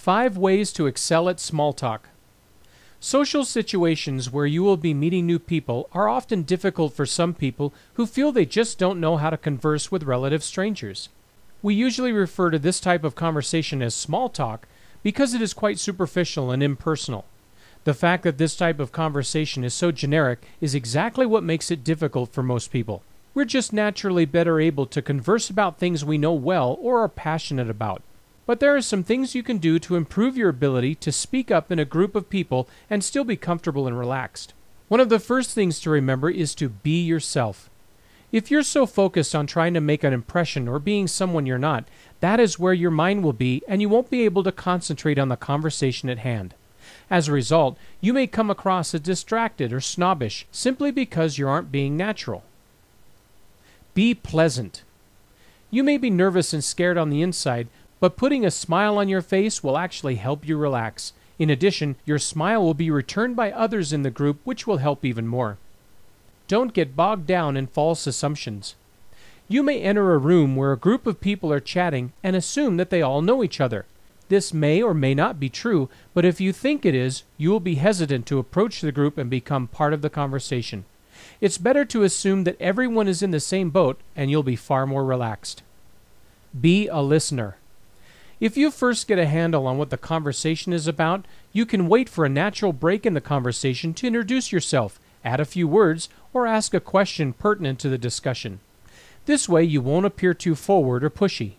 5 ways to excel at small talk. Social situations where you will be meeting new people are often difficult for some people who feel they just don't know how to converse with relative strangers. We usually refer to this type of conversation as small talk because it is quite superficial and impersonal. The fact that this type of conversation is so generic is exactly what makes it difficult for most people. We're just naturally better able to converse about things we know well or are passionate about. But there are some things you can do to improve your ability to speak up in a group of people and still be comfortable and relaxed. One of the first things to remember is to be yourself. If you're so focused on trying to make an impression or being someone you're not, that is where your mind will be and you won't be able to concentrate on the conversation at hand. As a result, you may come across as distracted or snobbish simply because you aren't being natural. Be pleasant. You may be nervous and scared on the inside, but putting a smile on your face will actually help you relax. In addition, your smile will be returned by others in the group, which will help even more. Don't get bogged down in false assumptions. You may enter a room where a group of people are chatting and assume that they all know each other. This may or may not be true, but if you think it is, you will be hesitant to approach the group and become part of the conversation. It's better to assume that everyone is in the same boat, and you'll be far more relaxed. Be a listener. If you first get a handle on what the conversation is about, you can wait for a natural break in the conversation to introduce yourself, add a few words, or ask a question pertinent to the discussion. This way you won't appear too forward or pushy.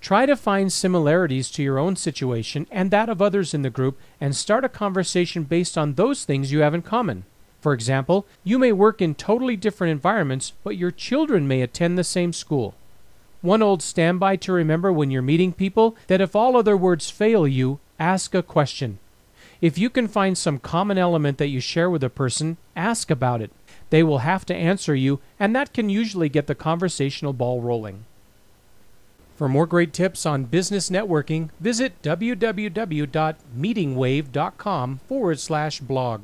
Try to find similarities to your own situation and that of others in the group and start a conversation based on those things you have in common. For example, you may work in totally different environments, but your children may attend the same school. One old standby to remember when you're meeting people, that if all other words fail you, ask a question. If you can find some common element that you share with a person, ask about it. They will have to answer you, and that can usually get the conversational ball rolling. For more great tips on business networking, visit www.meetingwave.com/blog.